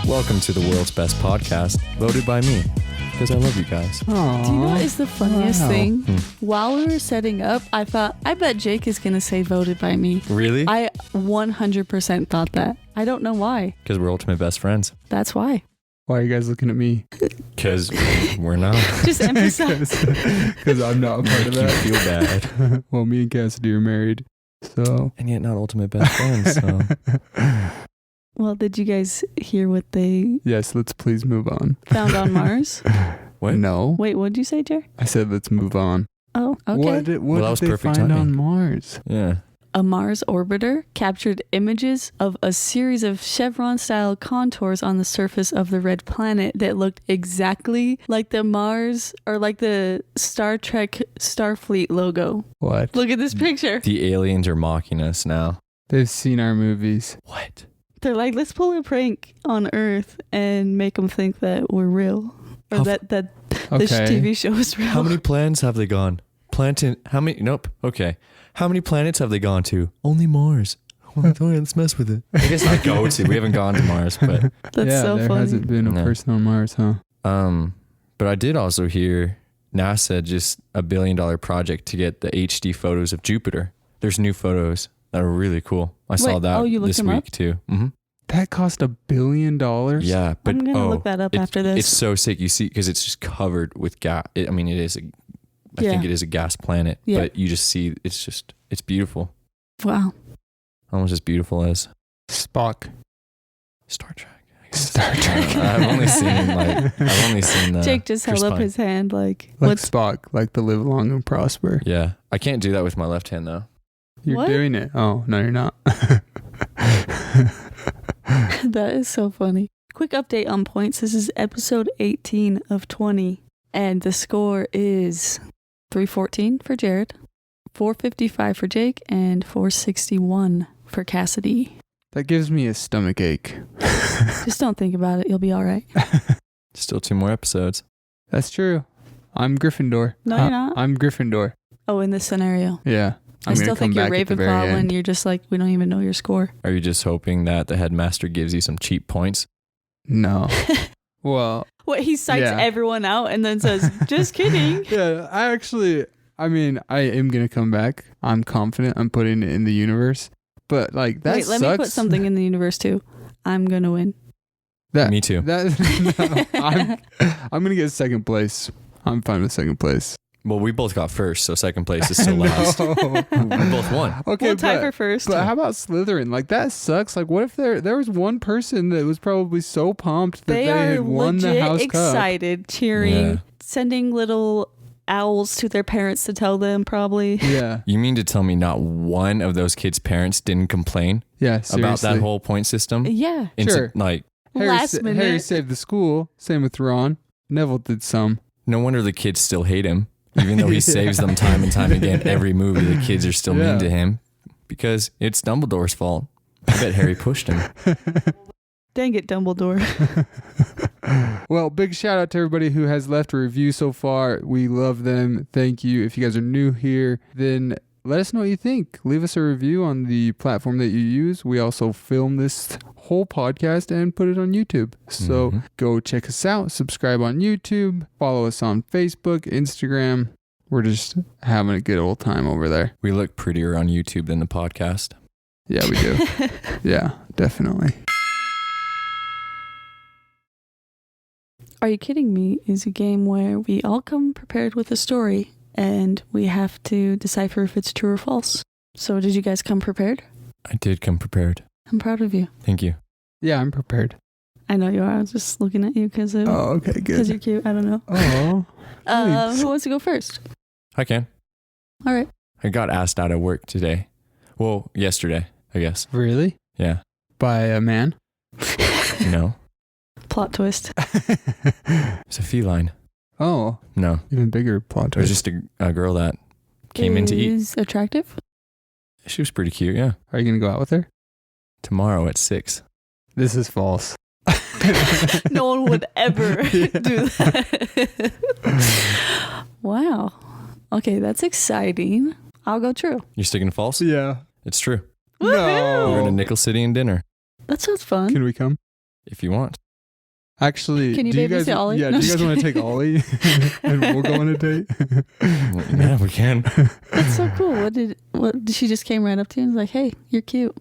Welcome to the world's best podcast, voted by me, because I love you guys. Aww. Do you know what is the funniest Wow. thing? While we were setting up, I thought, I bet Jake is going to say voted by me. Really? I 100% thought that. I don't know why. Because we're ultimate best friends. That's why. Why are you guys looking at me? Because we're not. Just emphasize. Because I'm not a part of You that. feel bad. Well, me and Cassidy are married, so. And yet not ultimate best friends, so. Well, did you guys hear what they Yes, let's please move on. found on Mars? What? No. Wait, what did you say, Jer? I said let's move on. Oh, okay. What did Well, that was they perfect find timing. on Mars? Yeah. A Mars orbiter captured images of a series of chevron-style contours on the surface of the red planet that looked exactly like the Mars or like the Star Trek Starfleet logo. What? Look at this picture. The aliens are mocking us now. They've seen our movies. What? They're like, let's pull a prank on Earth and make them think that we're real. Or How that this Okay. TV show is real. How many planets have they gone? How many? Nope. Okay. How many planets have they gone to? Only Mars. Oh, let's mess with it. I guess not go to. We haven't gone to Mars, but That's yeah, so there funny. hasn't been a No. person on Mars, huh? but I did also hear NASA just $1 billion project to get the HD photos of Jupiter. There's new photos that are really cool. I saw Wait, that you looked this them week up? too. Mm-hmm. That cost $1 billion? Yeah, but I'm gonna look that up after this. It's so sick. You see, because it's just covered with gas. I mean, it is. I Yeah. think it is a gas planet, Yeah. but you just see. It's beautiful. Wow. Almost as beautiful as Spock. Star Trek. Star Trek. I've only seen the. Jake just held Chris up Pine. his hand like, Like what's Spock, like the live long and prosper. Yeah, I can't do that with my left hand though. You're What? doing it. Oh, no, you're not. That is so funny. Quick update on points. This is episode 18 of 20. And the score is 314 for Jared, 455 for Jake, and 461 for Cassidy. That gives me a stomach ache. Just don't think about it. You'll be all right. Still 2 more episodes. That's true. I'm Gryffindor. No, you're not. I'm Gryffindor. Oh, in this scenario. Yeah. I I'm still gonna come think you're back at the very Ravenclaw when end. you're just like, we don't even know your score. Are you just hoping that the headmaster gives you some cheap points? No. Well, What, he psychs Yeah. everyone out and then says, just kidding. yeah, I am going to come back. I'm confident I'm putting it in the universe. But like that Wait, let sucks. me put something in the universe too. I'm going to win. That, Me too. That, no, I'm going to get second place. I'm fine with second place. Well, we both got first, so second place is still last. No. We both won. Okay, We'll tie but, for first. but how about Slytherin? Like that sucks. Like what if there was one person that was probably so pumped that they, are had won the legit house cup? excited, cheering, Yeah. sending little owls to their parents to tell them probably. Yeah. You mean to tell me not one of those kids' parents didn't complain Yeah, seriously. about that whole point system? Yeah. Sure. Like, Last minute. Harry saved the school. Same with Ron. Neville did some. no wonder the kids still hate him. Even though he saves them time and time again, every movie, the kids are still Yeah. mean to him because it's Dumbledore's fault. I bet Harry pushed him. Dang it, Dumbledore. Well, big shout out to everybody who has left a review so far. We love them. Thank you. If you guys are new here, then let us know what you think. Leave us a review on the platform that you use. We also film this whole podcast and put it on YouTube. So Mhm. go check us out. Subscribe on YouTube. Follow us on Facebook, Instagram. We're just having a good old time over there. We look prettier on YouTube than the podcast. Yeah, we do. Yeah, definitely. Are You Kidding Me is a game where we all come prepared with a story and we have to decipher if it's true or false. So did you guys come prepared? I did come prepared. I'm proud of you. Thank you. Yeah, I'm prepared. I know you are. I was just looking at you because Oh, okay, you're good. cute. I don't know. Oh, thanks. Who wants to go first? I can. All right. I got asked out of work today. Well, yesterday, I guess. Really? Yeah. By a man? No. Plot twist. It's a feline. Oh, No. even bigger plot It was twist. just a girl that came in to eat. Is attractive? She was pretty cute, yeah. Are you going to go out with her? Tomorrow at 6. This is false. No one would ever do that. Wow. Okay, that's exciting. I'll go true. You're sticking to false? Yeah. It's true. Woohoo! We're going to Nickel City and dinner That sounds fun. Can we come? if you want. Actually, Can you do you babysit guys? Ollie? Yeah, No, do you just guys want to take Ollie and we'll go on a date? Yeah, we can. That's so cool. What she just came right up to you and was like, "Hey, you're cute."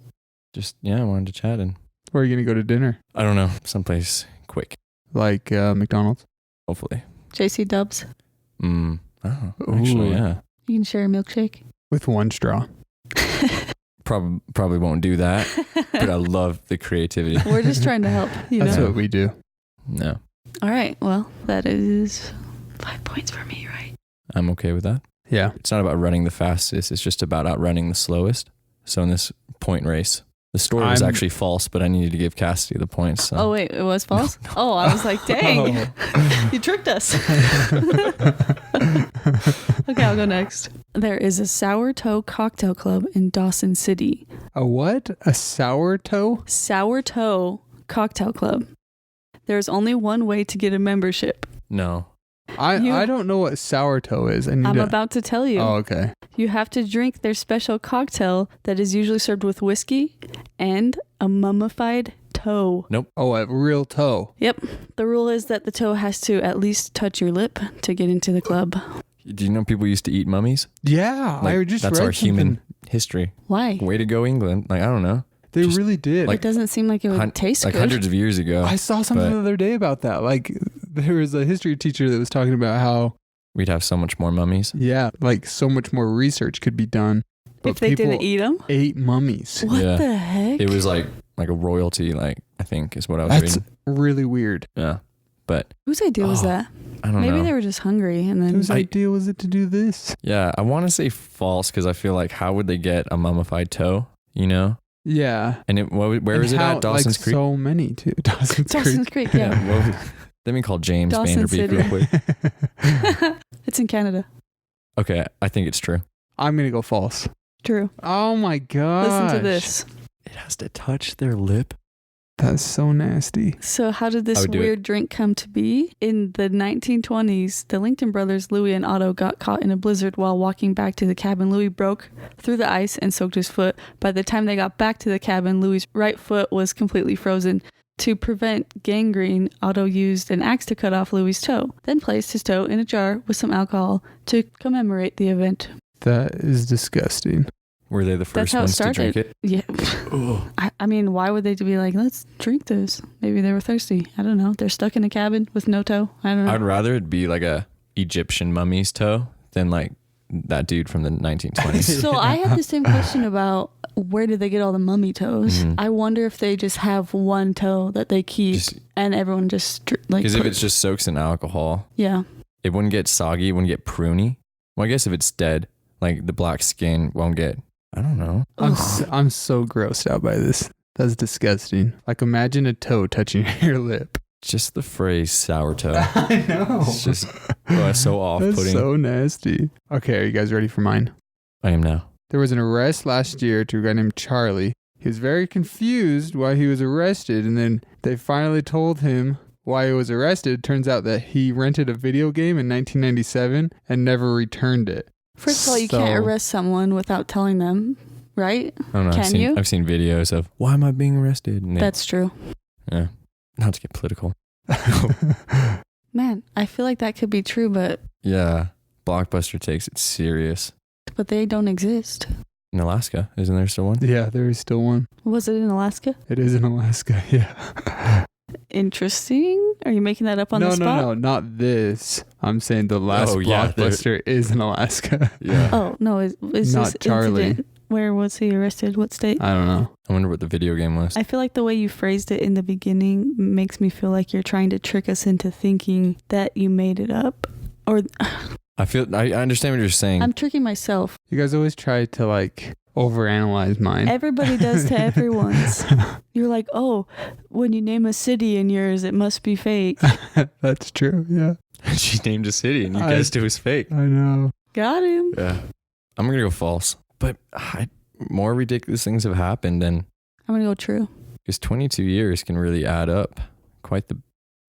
Just, I wanted to chat and Where are you gonna go to dinner? I don't know, someplace quick, Like McDonald's? hopefully. JC Dubs. Oh, actually, Ooh. yeah. You can share a milkshake. With one straw. Probably won't do that, but I love the creativity. We're just trying to help, you That's know. what we do. No, All right. Well, that is 5 points for me, right? I'm okay with that. Yeah. It's not about running the fastest, it's just about outrunning the slowest. So in this point race, the story was actually false, but I needed to give Cassidy the points. So. Oh wait, it was false. No. Oh, I was like, dang, you tricked us. Okay, I'll go next. There is a Sour Toe Cocktail Club in Dawson City. A what? A sour toe? Sour Toe Cocktail Club. There's only one way to get a membership. No. I don't know what sour toe is. I'm about to tell you. Oh, okay. You have to drink their special cocktail that is usually served with whiskey and a mummified toe. Oh, a real toe. Yep. The rule is that the toe has to at least touch your lip to get into the club. Do you know people used to eat mummies? Yeah, Like, I just that's read our something. human history. Why? Way to go, England. Like, I don't know. They just really did. It doesn't seem like it would taste Like good. hundreds of years ago. I saw something but- the other day about that. Like there was a history teacher that was talking about how, We'd have so much more mummies. yeah, like so much more research could be done. But if they didn't eat them? ate mummies. What Yeah. the heck? It was like a royalty, like, I think is what I was That's reading. really weird. Yeah. But Whose idea was Oh, that? I don't Maybe know. they were just hungry and then Whose idea was it to do this? Yeah, I want to say false because I feel like how would they get a mummified toe? You know? Yeah. And where is it how, at? Dawson's like, Creek? So many too. Dawson's Dawson's Creek. Creek, yeah. Well, let me call James Dawson Vanderbeek City. real quick. It's in Canada. Okay, I think it's true. I'm gonna go false. True. Oh my god. Listen to this. It has to touch their lip. That's so nasty. So how did I this would do it. weird drink come to be? In the 1920s, the Lincoln brothers, Louis and Otto, got caught in a blizzard while walking back to the cabin. Louis broke through the ice and soaked his foot. By the time they got back to the cabin, Louis' right foot was completely frozen. To prevent gangrene, Otto used an axe to cut off Louis' toe, then placed his toe in a jar with some alcohol to commemorate the event. That is disgusting. Were they the That's first how it ones to started. drink it? Yeah. Oh. I mean, why would they be like, let's drink this? Maybe they were thirsty. I don't know. They're stuck in a cabin with no toe. I don't know. I'd rather it be like a Egyptian mummy's toe than like that dude from the 1920s. So I had the same question about where did they get all the mummy toes? Mhm. I wonder if they just have one toe that they keep and everyone just like. Because if it just soaks in alcohol, yeah, it wouldn't get soggy, it wouldn't get pruny. Well, I guess if it's dead, like the black skin won't get, I don't know. I'm so grossed out by this. That's disgusting. Like imagine a toe touching your lip. Just the phrase sour toe. I know. It's just so off-putting. That's so nasty. Okay, are you guys ready for mine? I am now. There was an arrest last year to a guy named Charlie. He was very confused why he was arrested, and then they finally told him why he was arrested. Turns out that he rented a video game in 1997 and never returned it. first of all, you can't arrest someone without telling them, right? I don't know. Can you? I've seen videos of why am I being arrested? And That's true. yeah. Not to get political. Man, I feel like that could be true, but Yeah. Blockbuster takes it serious. they don't exist. In Alaska, isn't there still one? Yeah, there is still one. Was it in Alaska? It is in Alaska, yeah. Interesting. Are you making that up on the spot? No, not this. I'm saying the last Oh, yeah, Blockbuster is in Alaska. Yeah. Oh no, is Not this Charlie. incident? Where was he arrested? What state? I don't know. I wonder what the video game was. I feel like the way you phrased it in the beginning makes me feel like you're trying to trick us into thinking that you made it up. Or I understand what you're saying. I'm tricking myself. You guys always try to like overanalyze mine. Everybody does to everyone's. You're like, oh, when you name a city in yours, it must be fake. That's true, yeah. She named a city and you I- guessed it was fake. I know. Got him. Yeah. I'm going to go false. But more ridiculous things have happened, and I'm going to go true. because 22 years can really add up. Quite the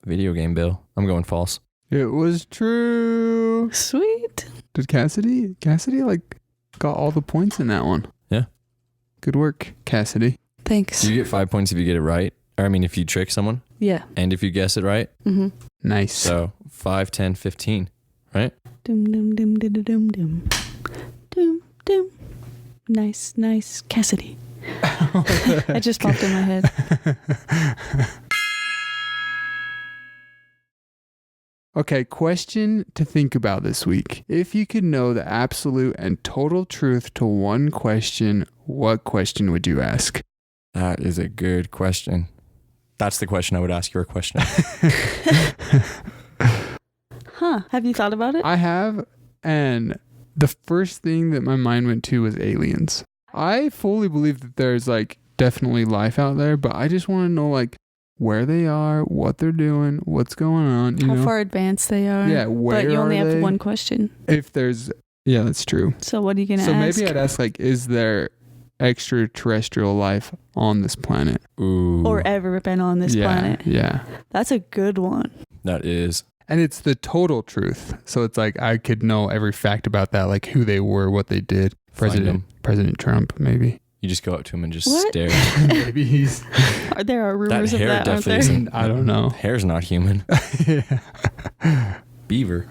video game bill. I'm going false. It was true. Sweet. Did Cassidy like got all the points in that one? Yeah. Good work, Cassidy. Thanks. You get 5 points if you get it right, Or I mean, if you trick someone Yeah. and if you guess it right. Mm-hmm. Nice. So 5, 10, 15, right? Dum dum dum dum dum dum dum dum. Nice, Cassidy. That just popped in my head. Okay, question to think about this week. If you could know the absolute and total truth to one question, what question would you ask? That is a good question. That's the question I would ask your question. Huh. Have you thought about it? I have, and the first thing that my mind went to was aliens. I fully believe that there's like definitely life out there, but I just want to know like where they are, what they're doing, what's going on. You How know? far advanced they are. Yeah, where But you only are have they? one question. If there's, yeah, that's true. So what are you going to So ask? maybe I'd ask like, is there extraterrestrial life on this planet? Ooh. or ever been on this planet? Yeah. That's a good one. That is. And it's the total truth. So it's like I could know every fact about that, like who they were, what they did. Find 'em. President Trump, maybe. You just go up to him and just What? stare. Maybe he's, There are rumors of hair that, aren't definitely there? isn't. I don't know. Hair's not human. Yeah. Beaver.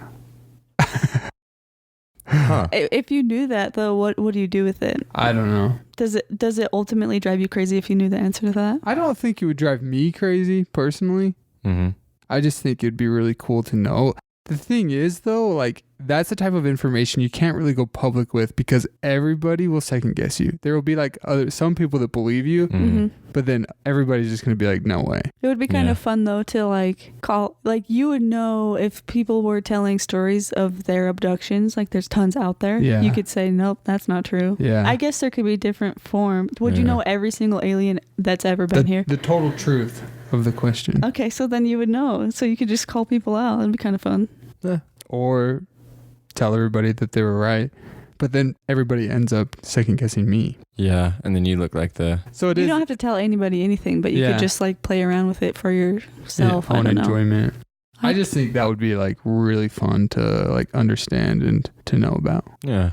Huh. If you knew that, though, what do you do with it? I don't know. Does it ultimately drive you crazy if you knew the answer to that? I don't think it would drive me crazy personally. Mm-hmm. I just think it'd be really cool to know. The thing is, though, like that's the type of information you can't really go public with because everybody will second guess you. There will be like some people that believe you, Mm-hmm. but then everybody's just going to be like, no way. It would be kind Yeah. of fun though to like call, like you would know if people were telling stories of their abductions, like there's tons out there. Yeah. You could say, nope, that's not true. Yeah. I guess there could be different forms. Would you Yeah. know every single alien that's ever been here? The total truth of the question. Okay, so then you would know. So you could just call people out. It'd be kind of fun. Or tell everybody that they were right. But then everybody ends up second guessing me. Yeah, and then you look like the. So it You is don't have to tell anybody anything, but you Yeah. could just like play around with it for yourself. I own don't know. enjoyment. I just think that would be like really fun to like understand and to know about. Yeah,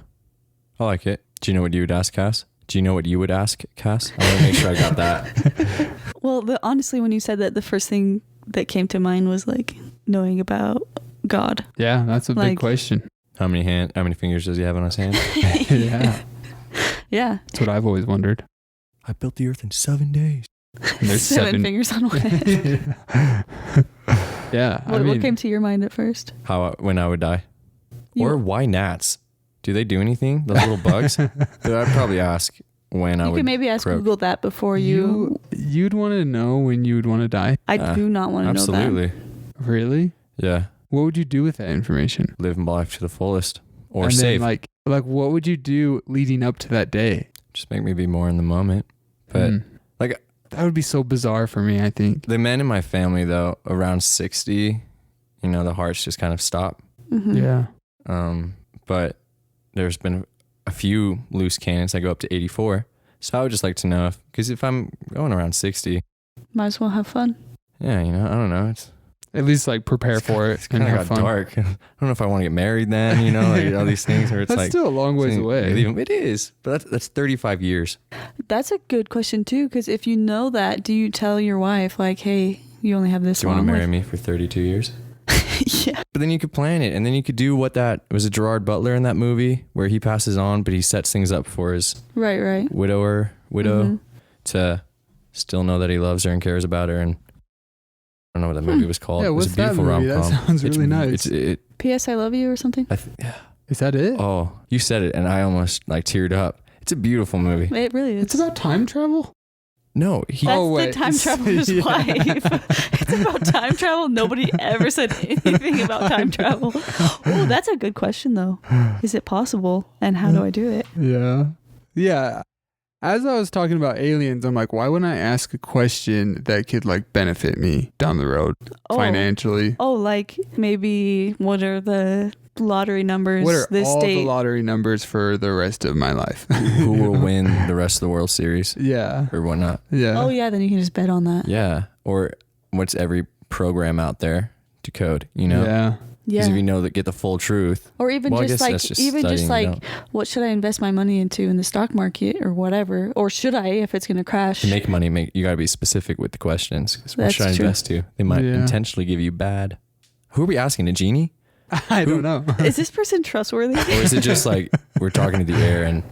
I like it. Do you know what you would ask, Cass? Do you know what you would ask, Cass? I want to make sure I got that. Well, honestly, when you said that, the first thing that came to mind was like knowing about God. Yeah, that's a big Like- question. How many fingers does he have on his hand? Yeah, Yeah. that's what I've always wondered. I built the earth in 7 days. And there's Seven fingers on one hand. Yeah, What came to your mind at first? When I would die, You- or why gnats? Do they do anything? Those little bugs? I'd probably ask when I You would. could maybe ask croak. Google that before you. You'd want to know when you would want to die. I do not want to know that. Absolutely. Really? Yeah. What would you do with that information? Live my life to the fullest, or and save. then like what would you do leading up to that day? Just make me be more in the moment. But like that would be so bizarre for me, I think. the men in my family, though, around 60, the hearts just kind of stop. Mhm. Yeah. But there's been a few loose cannons that go up to 84. So I would just like to know because if I'm going around 60, Might as well have fun. yeah, I don't know. It's At least like prepare for it It's and kind of have got fun. dark. I don't know if I want to get married then, like all these things, or it's That's like still a long ways away. It is, but that's 35 years. That's a good question too, because if you know that, do you tell your wife like, "Hey, you only have this Do you want long"? to marry me for 32 years? Yeah. But then you could plan it, and then you could do what was it Gerard Butler in that movie where he passes on, but he sets things up for his Right. widow Mhm. to still know that he loves her and cares about her. And I don't know what that movie was called. Yeah, it was what's a that beautiful movie? rom-com. That sounds really nice. P.S. I love you or something. Yeah. Is that it? Oh, you said it, and I almost like teared up. It's a beautiful movie. It really is. It's about time travel? No, he. That's Oh, the wait. time traveler's Yeah. wife. It's about time travel. Nobody ever said anything about time travel. Oh, that's a good question though. Is it possible? And how do I do it? Yeah. Yeah. As I was talking about aliens, I'm like, why wouldn't I ask a question that could like benefit me down the road financially? Oh, like maybe what are the lottery numbers What are this all date? the lottery numbers for the rest of my life? Who will win the rest of the World Series Yeah. or whatnot? Yeah. Oh yeah, then you can just bet on that. Yeah, or what's every program out there to code? Yeah. Because Yeah. if you know that, get the full truth. Or even Well, I just guess like, that's just even just studying it like, out. what should I invest my money into in the stock market or whatever? Or should I, if it's going to crash? To make money, you got to be specific with the questions. 'Cause what That's should I true. invest to? They might Yeah. intentionally give you bad. Who are we asking? A genie? I don't know. Is this person trustworthy? Or is it just like we're talking to the air and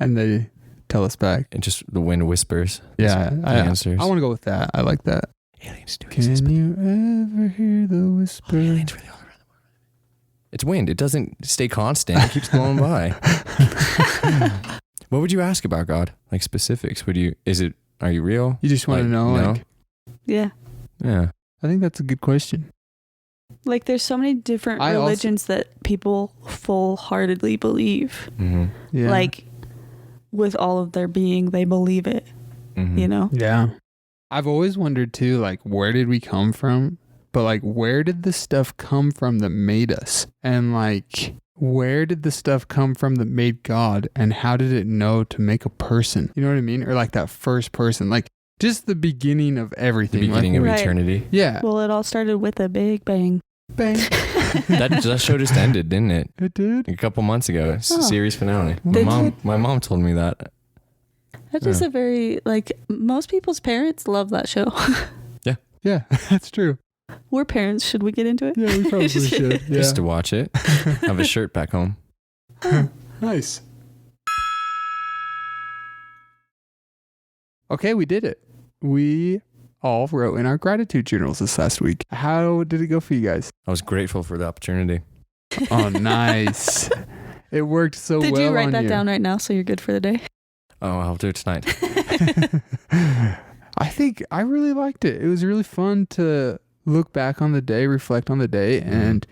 And they tell us back. just the wind whispers? Yeah, the I answers. want to go with that. I like that. Aliens do Can you ever hear the whisper? Aliens really all around the world. It's wind. It doesn't stay constant. It keeps blowing by. What would you ask about God? Like specifics? Are you real? You just want to Like, know? no? Like, Yeah. Yeah. I think that's a good question. Like there's so many different I also- religions that people full-heartedly believe. Mm-hmm. Yeah. Like with all of their being, they believe it, Mm-hmm. you know? Yeah. I've always wondered too, like, where did we come from? But like, where did the stuff come from that made us? And like, where did the stuff come from that made God? And how did it know to make a person? You know what I mean? Or like that first person, like just the beginning of The everything. beginning like, of Right. eternity. yeah. Well, it all started with a big bang. Bang. That show just ended, didn't it? It did. A couple months ago. It's Oh. a series finale. Did My mom told me that. That's just a very, like, most people's parents love that show. Yeah, that's true. We're parents. Should we get into it? Yeah, we probably should. I Yeah. used to watch it. Have a shirt back home. Nice. Okay, we did it. We all wrote in our gratitude journals this last week. How did it go for you guys? I was grateful for the opportunity. Oh, nice. It worked so Did well. you write on that you. down right now so you're good for the day? Oh, I'll do it tonight. I think I really liked it. It was really fun to look back on the day, reflect on the day, and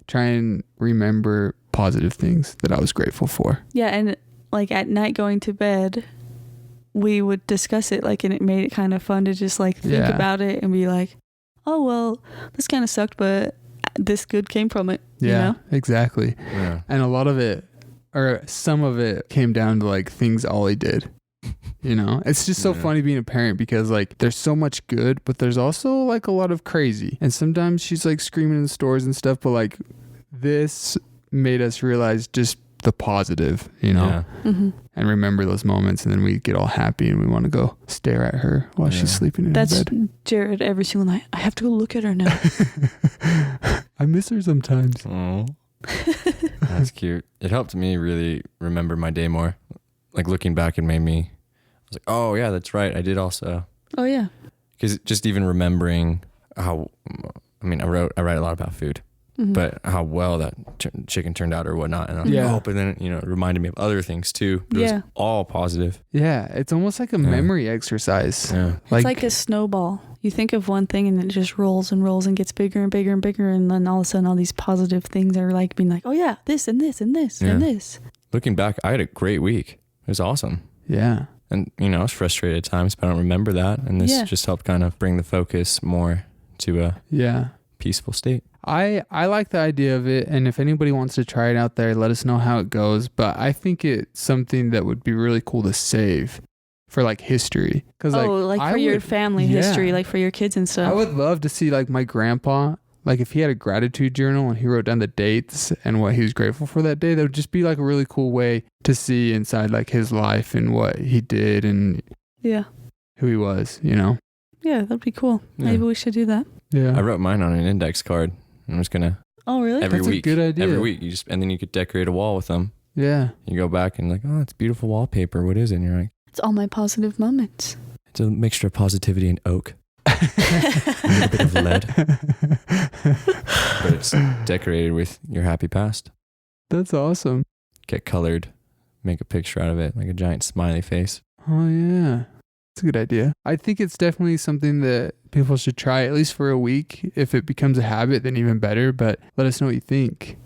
try and remember positive things that I was grateful for. Yeah, and like at night going to bed, we would discuss it, like, and it made it kind of fun to just like think Yeah. about it and be like, oh, well, this kind of sucked, but this good came from it, you know? Exactly. Yeah. And a lot of it, or some of it, came down to like things Ollie did. You know, it's just so Yeah. funny being a parent because like there's so much good, but there's also like a lot of crazy. And sometimes she's like screaming in the stores and stuff, but like this made us realize just the positive, you know, Yeah. Mm-hmm. and remember those moments. And then we get all happy and we want to go stare at her while Yeah. she's sleeping in That's her bed. Jared every single night. I have to go look at her now. I miss her sometimes. Oh, that's cute. It helped me really remember my day more. Like looking back, it made me, I was like, oh yeah, that's right. I did also. Oh, yeah. Because just even remembering how, I mean, I write a lot about food, Mhm. but how well that chicken turned out or whatnot. And I was Yeah. like, oh, but then, it reminded me of other things too. But it Yeah. was all positive. Yeah. It's almost like a Yeah. memory exercise. Yeah. It's like a snowball. You think of one thing and then it just rolls and rolls and gets bigger and bigger and bigger. And then all of a sudden, all these positive things are like being like, oh, yeah, this and this and this and Yeah. this. Looking back, I had a great week. It was awesome. yeah. And, I was frustrated at times, but I don't remember that. And this Yeah. just helped kind of bring the focus more to a Yeah. peaceful state. I like the idea of it, and if anybody wants to try it out there, let us know how it goes. But I think it's something that would be really cool to save for like history. Because Like I for your would- family yeah. history, like for your kids and stuff. I would love to see like my grandpa, like if he had a gratitude journal and he wrote down the dates and what he was grateful for that day. That would just be like a really cool way to see inside like his life and what he did and Yeah. who he was. You know? Yeah, that'd be cool. Yeah. Maybe we should do that. Yeah. I wrote mine on an index card. I'm just gonna Oh, really? every That's a week. good idea. Every week, and then you could decorate a wall with them. Yeah. You go back and like, oh, it's beautiful wallpaper. What is it? And you're like, It's all my positive moments. it's a mixture of positivity and oak, a little bit of lead, but it's decorated with your happy past. That's awesome. Get colored, make a picture out of it, like a giant smiley face. Oh yeah. It's a good idea. I think it's definitely something that people should try at least for a week. If it becomes a habit, then even better. But let us know what you think.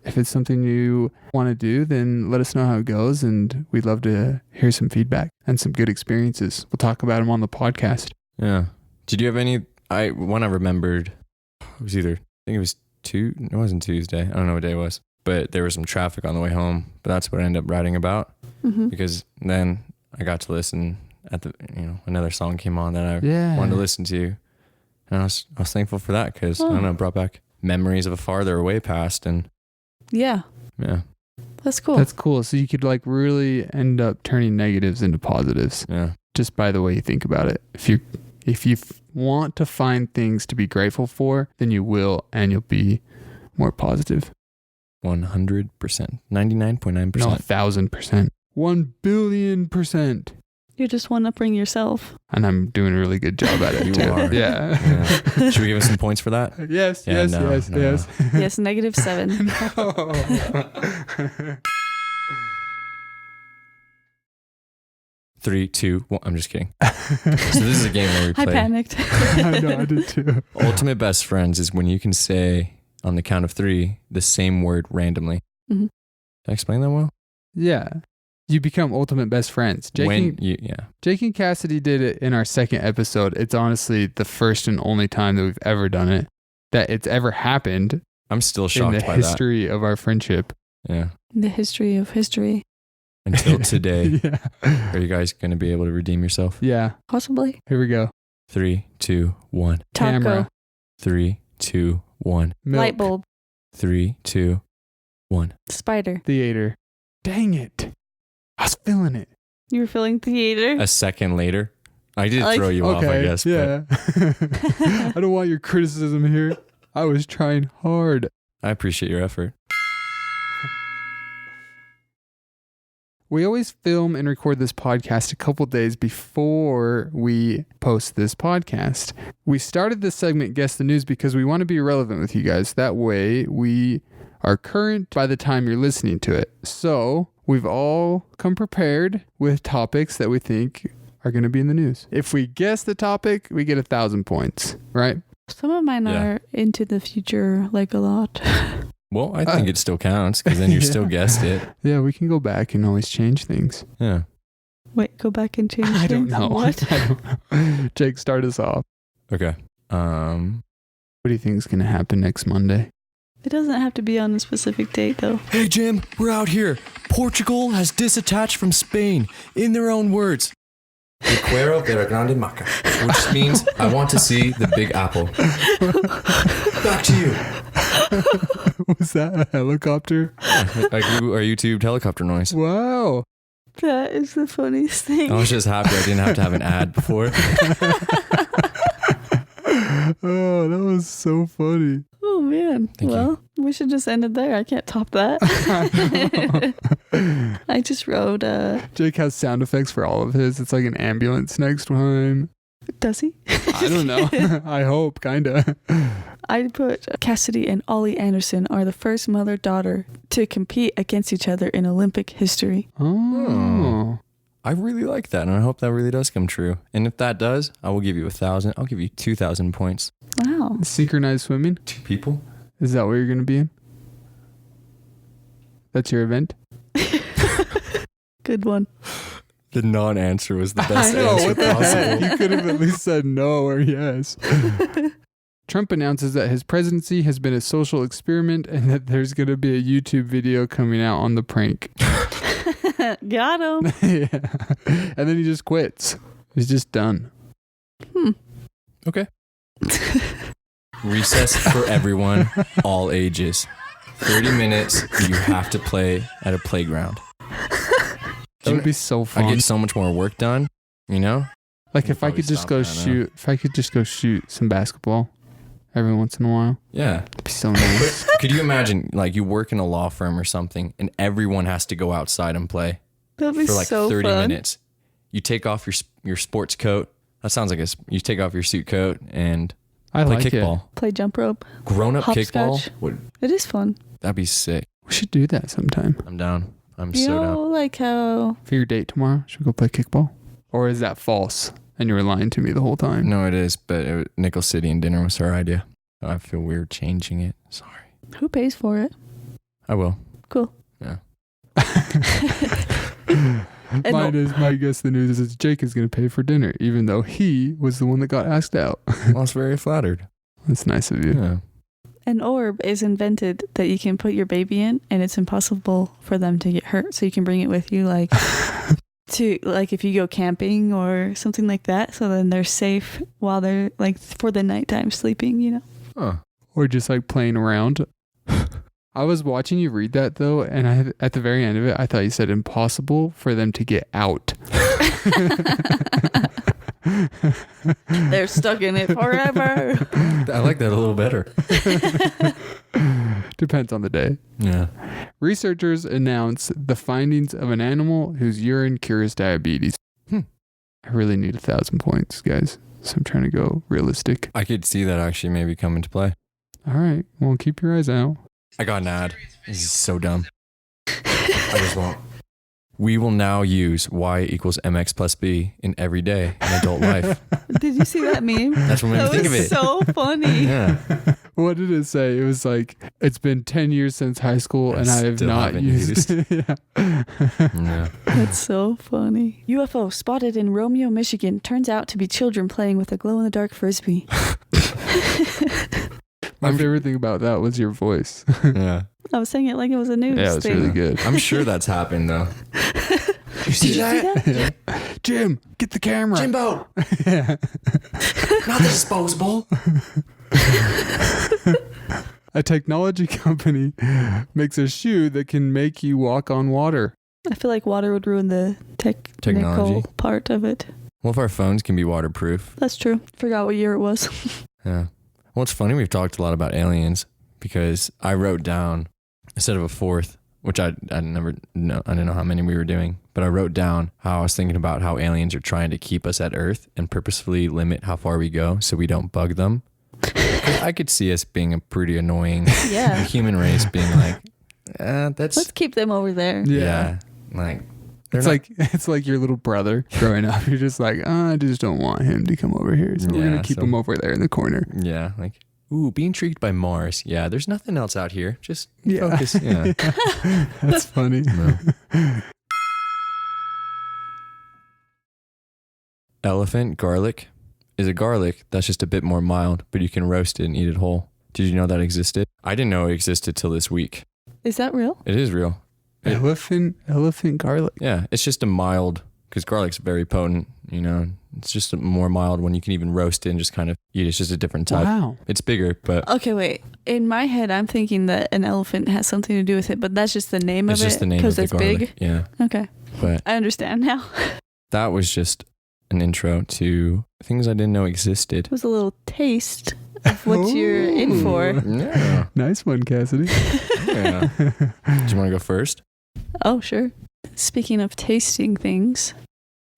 If it's something you want to do, then let us know how it goes. And we'd love to hear some feedback and some good experiences. We'll talk about them on the podcast. Yeah. Did you have any? One I remembered. It was either, I think it was it wasn't Tuesday. I don't know what day it was, but there was some traffic on the way home. But that's what I ended up writing about Mm-hmm. because then I got to listen at the, another song came on that I Yeah. wanted to listen to. And I was thankful for that because I don't know, it brought back memories of a farther away past, and Yeah, yeah, that's cool. That's cool. So you could like really end up turning negatives into positives yeah. just by the way you think about it. If you want to find things to be grateful for, then you will, and you'll be more positive. 100%, 99.9%. No, 1,000%, 1,000,000,000%. You just want to bring yourself. And I'm doing a really good job at it You too. are. Yeah. Yeah. Should we give us some points for that? Yes, Yeah, yes, no, yes, no, yes. Yes, -7. No. 3, 2, 1. I'm just kidding. So this is a game where we I play. panicked. I know, I did too. Ultimate best friends is when you can say on the count of 3 the same word randomly. Mhm. Did I explain that well? Yeah. You become ultimate best friends. Jake and Cassidy did it in our second episode. It's honestly the first and only time that we've ever done it, that it's ever happened I'm still in shocked the by history of our friendship. that. Yeah. The history of history. Until today. Yeah. Are you guys going to be able to redeem yourself? Yeah. Possibly. Here we go. 3, 2, 1. Taco. Camera. 3, 2, 1. Milk. Light bulb. 3, 2, 1. Spider. Theater. Dang it. I was feeling it. You were feeling theater. A second later. I did Like- throw you off, I guess. Yeah. I don't want your criticism here. I was trying hard. But I appreciate your effort. We always film and record this podcast a couple days before we post this podcast. We started this segment, Guess the News, because we want to be relevant with you guys. That way we are current by the time you're listening to it. So we've all come prepared with topics that we think are going to be in the news. If we guess the topic, we get 1,000 points, right? Some of mine Yeah. are into the future, like a lot. Well, I think it still counts because then you still Yeah. guessed it. Yeah, we can go back and always change things. Yeah. Wait, go back and change I don't things? know. What? I don't know. Jake, start us off. Okay. What do you think is going to happen next Monday? It doesn't have to be on a specific date, though. Hey, Jim, we're out here. Portugal has disattached from Spain in their own words. Quiero ver a grande maca, which means I want to see the Big Apple. Back to you. Was that a helicopter? Like our YouTube helicopter noise. Wow. That is the funniest thing. I was just happy I didn't have to have an ad before. Oh, that was so funny. Oh, man. Thank Well, we should just end it there. I can't top that. I just wrote, Jake has sound effects for all of his. It's like an ambulance next time. does he? I don't know. I hope, kinda. I put Cassidy and Ollie Anderson are the first mother-daughter to compete against each other in Olympic history. Oh. I really like that, and I hope that really does come true. And if that does, I will give you 1,000. I'll give you 2,000 points. Wow. Synchronized swimming? 2 people? Is that what you're going to be in? That's your event? Good one. The non-answer was the best I know, answer what the heck? possible. You could have at least said no or yes. Trump announces that his presidency has been a social experiment and that there's going to be a YouTube video coming out on the prank. Got him. Yeah. And then he just quits. He's just done. Okay. Recess for everyone, all ages. 30 minutes, you have to play at a playground. That would be so I fun. get so much more work done, you know? Like if I Probably could just stop go that now. shoot, if I could just go shoot some basketball every once in a while, Yeah. it'd be so nice. Could you imagine, like, you work in a law firm or something, and everyone has to go outside and play That'd be for like so 30 fun. minutes? You take off your sports coat. That sounds like you take off your suit coat and I play like kickball. Play jump rope. Grown-up kickball? Hopscotch. It is fun. That'd be sick. it. We should do that sometime. I'm down. I'm You so know, down. like how For your date tomorrow, should we go play kickball? Or is that false and you were lying to me the whole time? No, it is, but Nickel City and dinner was her idea. I feel weird changing it. Sorry. who pays for it? I will. Cool. Yeah. And My guess the news is Jake is going to pay for dinner, even though he was the one that got asked out. I was very flattered. That's nice of you. Yeah. An orb is invented that you can put your baby in, and it's impossible for them to get hurt. So you can bring it with you, like if you go camping or something like that. So then they're safe while they're like for the nighttime sleeping. You know. Huh. or just like playing around. I was watching you read that though, and at the very end of it, I thought you said impossible for them to get out. They're stuck in it forever. I like that a little better. Depends on the day. Yeah. Researchers announce the findings of an animal whose urine cures diabetes. I really need 1,000 points, guys. So I'm trying to go realistic. I could see that actually maybe come into play. All right. Well, keep your eyes out. I got an ad. This is so dumb. I just won't. We will now use y equals mx plus b in every day in adult life. Did you see that meme? That's what made me That think of was it. so funny. Yeah. What did it say? It was like, it's been 10 years since high school and I have still not haven't used used. yeah. Yeah. That's so funny. UFO spotted in Romeo, Michigan. Turns out to be children playing with a glow-in-the-dark frisbee. My favorite thing about that was your voice. Yeah. I was saying it like it was a news Yeah, it was thing. really good. I'm sure that's happened though. You see Did you see that? Jim, get the camera. Jimbo, Yeah. not the disposable. A technology company makes a shoe that can make you walk on water. I feel like water would ruin the technical Technology. part of it. Well, if our phones can be waterproof. That's true. Forgot what year it was. Yeah. Well, it's funny. We've talked a lot about aliens because I wrote down, instead of a fourth, which I never know, I didn't know how many we were doing, but I wrote down how I was thinking about how aliens are trying to keep us at Earth and purposefully limit how far we go so we don't bug them. 'Cause I could see us being a pretty annoying Yeah. human race being like, that's, Let's keep them over there. Yeah. like, It's like your little brother growing up. You're just like, I just don't want him to come over here. So we're Yeah, going to keep so- him over there in the corner. yeah, like, ooh, be intrigued by Mars. Yeah, there's nothing else out here. Just Yeah. focus. Yeah. That's funny. No. Elephant garlic is a garlic that's just a bit more mild, but you can roast it and eat it whole. Did you know that existed? I didn't know it existed till this week. Is that real? It is real. Elephant garlic. Yeah, it's just a mild, because garlic's very potent, you know. It's just a more mild one. You can even roast it and just kind of eat it. It's just a different type. Wow. It's bigger, but Okay, wait. In my head, I'm thinking that an elephant has something to do with it, but that's just the name it's of it. just the name of the it's garlic. big. Yeah, Okay, but I understand now. that was just an intro to things I didn't know existed. It was a little taste of what you're in for. Yeah. Nice one, Cassidy. Yeah. Do you want to go first? Oh, sure. Speaking of tasting things,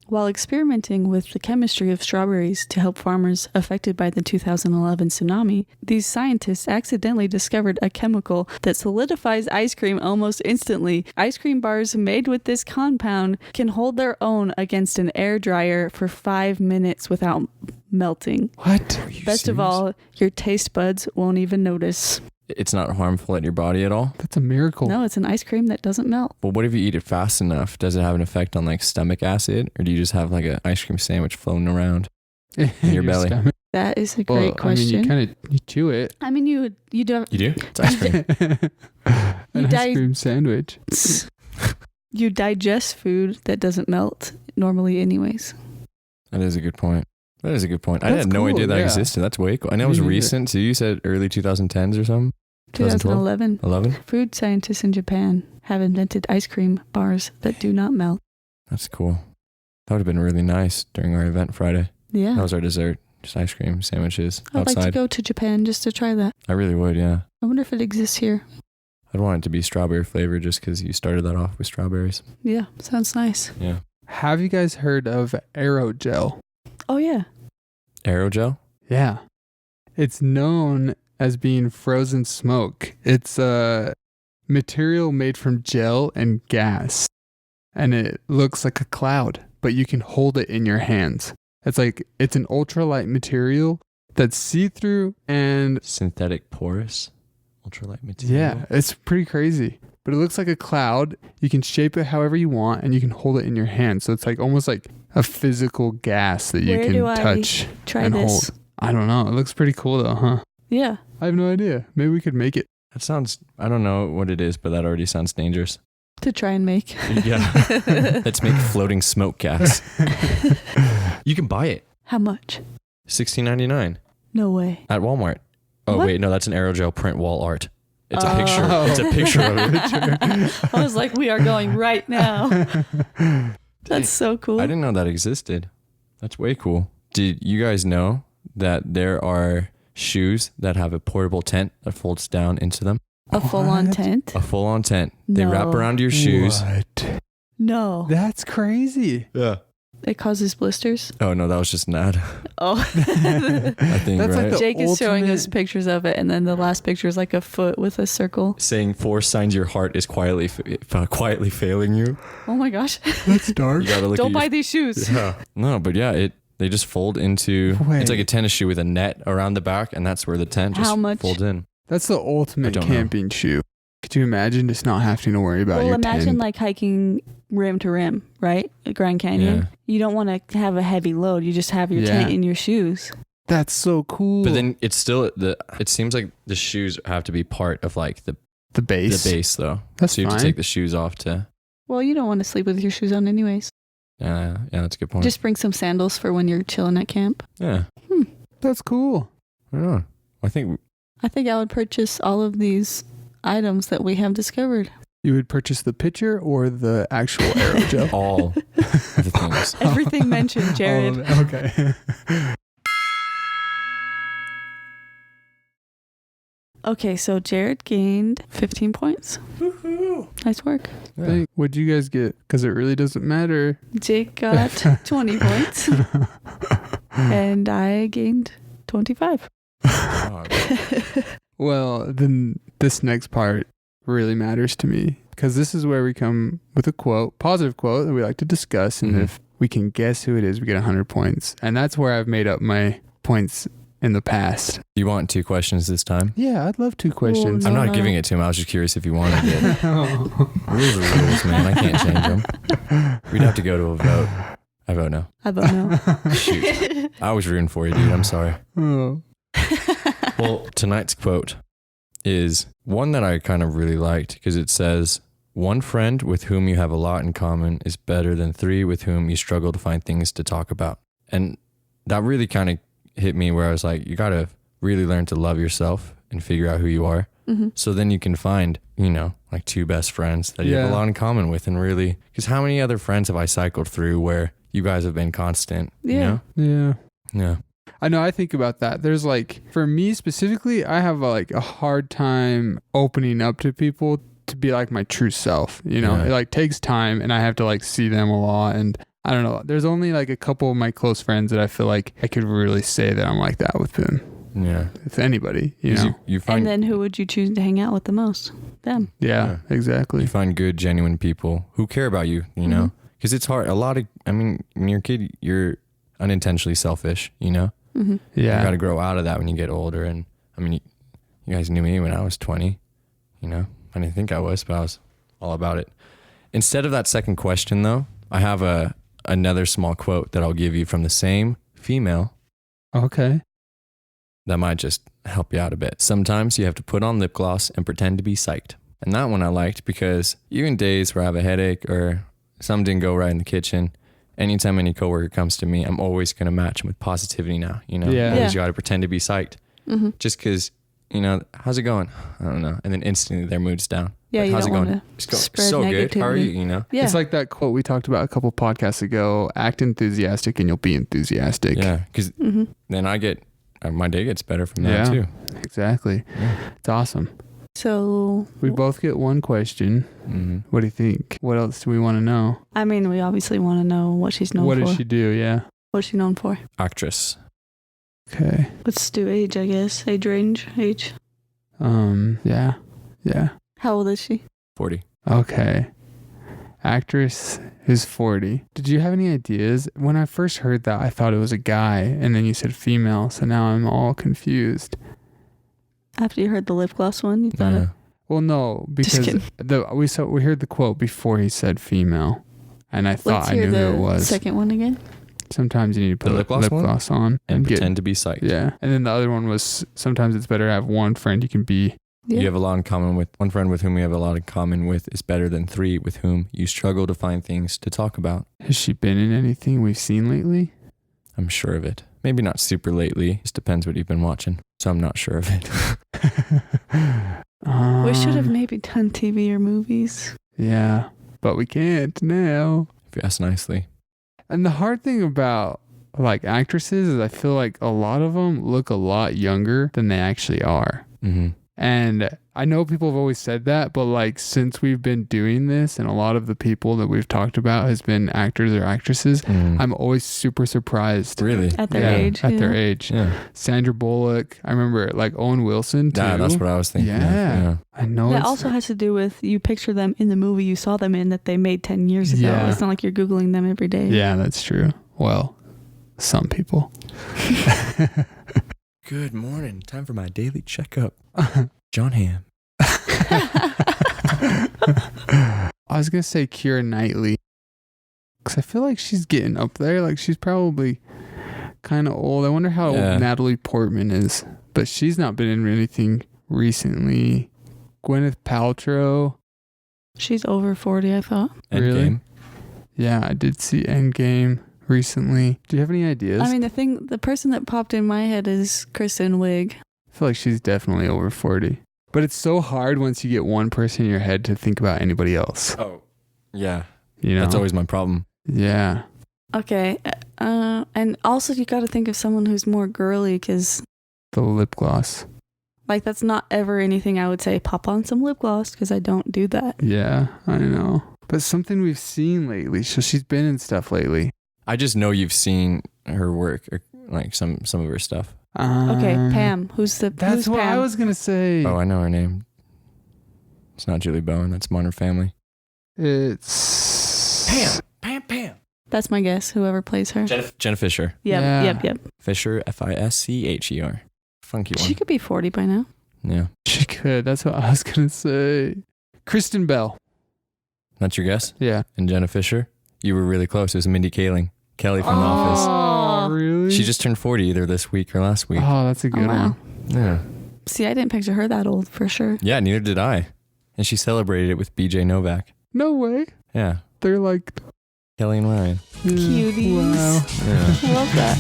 while experimenting with the chemistry of strawberries to help farmers affected by the 2011 tsunami, these scientists accidentally discovered a chemical that solidifies ice cream almost instantly. Ice cream bars made with this compound can hold their own against an air dryer for 5 minutes without melting. What? Best of all, your taste buds won't even notice. It's not harmful at your body at all. That's a miracle. No, it's an ice cream that doesn't melt. Well, what if you eat it fast enough? Does it have an effect on like stomach acid, or do you just have like an ice cream sandwich floating around? In your belly. stomach. That is a great question. I mean, you chew it. I mean, you do. You do? It's ice cream. An You ice cream sandwich. You digest food that doesn't melt normally, anyways. That is a good point. That is a good point. I That's had no cool, idea that yeah. existed. That's way cool. I know it was Me neither. recent. So you said early 2010s or something? 2011. 11? Food scientists in Japan have invented ice cream bars that do not melt. That's cool. That would have been really nice during our event Friday. Yeah. That was our dessert. Just ice cream sandwiches I'd like to outside. go to Japan just to try that. I really would, yeah. I wonder if it exists here. I'd want it to be strawberry flavored just because you started that off with strawberries. Yeah, sounds nice. Yeah. Have you guys heard of aerogel? Oh, yeah. Aerogel? Yeah. It's known as being frozen smoke. It's a material made from gel and gas. And it looks like a cloud, but you can hold it in your hands. It's an ultralight material that's see-through and Synthetic porous? Ultralight material? yeah, it's pretty crazy. But it looks like a cloud. You can shape it however you want and you can hold it in your hand. So it's like almost like a physical gas that you Where can do I touch Try and this. hold. I don't know. It looks pretty cool though, huh? Yeah. I have no idea. Maybe we could make it. That sounds, I don't know what it is, but that already sounds dangerous. To try and make. Yeah. Let's make floating smoke gas. You can buy it. How much? $16.99 No way. at Walmart. Oh, What? wait, no, that's an aerogel print wall art. It's a Oh. picture. It's a picture of it. I was like, we are going right now. That's so cool. I didn't know that existed. That's way cool. Did you guys know that there are shoes that have a portable tent that folds down into them? A full-on What? tent? A full-on tent. They wrap No. around your shoes. What? No. That's crazy. Yeah. It causes blisters. Oh, no, that was just an ad. Oh. I think, That's like right? the Jake is showing us ultimate- pictures of it, and then the last picture is like a foot with a circle. Saying 4 signs your heart is quietly failing you. Oh my gosh. That's dark. You gotta look Don't at buy your... these shoes. Yeah. No, but yeah, they just fold into... Wait. It's like a tennis shoe with a net around the back, and that's where the tent just How much? folds in. That's the ultimate I don't know. camping shoe. Could you imagine just not having to worry about Well, your imagine tent? like hiking rim to rim, right? At Grand Canyon. Yeah. You don't want to have a heavy load. You just have your Yeah. tent in your shoes. That's so cool. But then it's still... It seems like the shoes have to be part of like the the base. though. That's So you have fine. to take the shoes off to... Well, you don't want to sleep with your shoes on anyways. Yeah, that's a good point. Just bring some sandals for when you're chilling at camp. Yeah. That's cool. I don't know. I think... I think I would purchase all of these items that we have discovered. You would purchase the pitcher or the actual aerogel? all of the things. Everything mentioned, Jared. All of it. Okay. Okay, so Jared gained 15 points. Nice work. Yeah. What'd you guys get? Because it really doesn't matter. Jake got 20 points, and I gained 25. God. Well, then this next part really matters to me because this is where we come with a quote, positive quote that we like to discuss. And Mhm. if we can guess who it is, we get 100 points. And that's where I've made up my points in the past. You want 2 questions this time? Yeah, I'd love 2 questions. I'm No, not no. giving it to him. I was just curious if you wanted it. Rules are rules, man. I can't change them. We'd have to go to a vote. I vote no. I don't know. Shoot. I was rooting for you, dude. I'm sorry. Oh. Well, tonight's quote is one that I kind of really liked because it says, 1 friend with whom you have a lot in common is better than 3 with whom you struggle to find things to talk about. And that really kind of hit me where I was like, you got to really learn to love yourself and figure out who you are. Mhm. So then you can find, like 2 best friends that you have Yeah. a lot in common with. And really, because how many other friends have I cycled through where you guys have been constant? You Yeah. know? Yeah. Yeah. I know. I think about that. There's like, for me specifically, I have a hard time opening up to people to be like my true self. You know, Yeah. it like takes time, and I have to like see them a lot. And I don't know. There's only like a couple of my close friends that I feel like I could really say that I'm like that with them. Yeah. If anybody, you 'Cause know. you find And then who would you choose to hang out with the most? Them. Yeah, exactly. you find good, genuine people who care about you, know? Because it's hard. When you're a kid, you're unintentionally selfish, you know? Mm-hmm. You got Yeah. to grow out of that when you get older. And you guys knew me when I was 20, you know? I didn't think I was, but I was all about it. Instead of that second question, though, I have another small quote that I'll give you from the same female Okay. that might just help you out a bit. Sometimes you have to put on lip gloss and pretend to be psyched. And that one I liked because even days where I have a headache or something didn't go right in the kitchen, anytime any coworker comes to me, I'm always going to match them with positivity now, you know? Yeah. Always Yeah. got to pretend to be psyched. Mm-hmm. Just because, how's it going? I don't know. And then instantly their mood's down. Yeah, Like, you how's don't it want going? to It's going spread so good. How are negativity. you, you know? Yeah. It's like that quote we talked about a couple podcasts ago, act enthusiastic and you'll be enthusiastic. Yeah, because Mm-hmm. then my day gets better from that Yeah. too. Exactly. Yeah. It's awesome. So, We both get 1 question. Mm-hmm. What do you think? What else do we want to know? I mean, we obviously want to know what she's known What for. does she do? Yeah. What's she known for? Actress. Okay. Let's do age, I guess. Age range. Age. Yeah. Yeah. How old is she? 40. Okay. Actress is 40. Did you have any ideas? When I first heard that, I thought it was a guy, and then you said female, so now I'm all confused. After you heard the lip gloss one, you thought Yeah. it. Well, no, Just because kidding. we heard the quote before he said female, and I thought Let's I hear knew who the it was. second one again. Sometimes you need to put The lip gloss one? on And get, pretend to be psyched. yeah. And then the other one was sometimes it's better to have 1 friend you can be. Yeah. You have a lot in common with 1 friend with whom you have a lot in common with is better than 3 with whom you struggle to find things to talk about. Has she been in anything we've seen lately? I'm sure of it. Maybe not super lately. Just depends what you've been watching. So I'm not sure of it. We should have maybe done TV or movies. Yeah, but we can't now. If you ask nicely. And the hard thing about like actresses is I feel like a lot of them look a lot younger than they actually are. Mm-hmm. And I know people have always said that, but like since we've been doing this and a lot of the people that we've talked about has been actors or actresses, I'm always super surprised. Really? At their age. At their age. Yeah. Sandra Bullock. I remember like Owen Wilson too. Yeah, that's what I was thinking. Yeah. Of. I know. That also has to do with you picture them in the movie you saw them in that they made 10 years ago. Yeah. It's not like you're Googling them every day. Yeah, that's true. Well, some people. Good morning. Time for my daily checkup. John Hamm. I was going to say Keira Knightley. Because I feel like she's getting up there. Like she's probably kind of old. I wonder how old Natalie Portman is. But she's not been in anything recently. Gwyneth Paltrow. She's over 40, I thought. Really? Endgame. Yeah, I did see Endgame recently. Do you have any ideas? I mean, the person that popped in my head is Kristen Wiig. I feel like she's definitely over 40. But it's so hard once you get one person in your head to think about anybody else. Oh, yeah. You know? That's always my problem. Yeah. Okay. And also you got to think of someone who's more girly because The lip gloss. like that's not ever anything I would say pop on some lip gloss because I don't do that. Yeah, I know. But something we've seen lately. So she's been in stuff lately. I just know you've seen her work, or like some of her stuff. Okay, Pam. Who's That's what Pam? I was going to say. Oh, I know her name. It's not Julie Bowen. That's Modern Family. It's... Pam. That's my guess. Whoever plays her. Jenna Fisher. Yep. Fisher, Fischer. Funky one. She could be 40 by now. Yeah. She could. That's what I was going to say. Kristen Bell. That's your guess? Yeah. And Jenna Fisher? You were really close. It was Mindy Kaling. Kelly from The Office. Oh, really? She just turned 40 either this week or last week. Oh, that's a good wow. one. Yeah. See, I didn't picture her that old for sure. Yeah, neither did I. And she celebrated it with BJ Novak. No way. Yeah. They're like... Kelly and Ryan. Cuties. Wow. Yeah. I love that.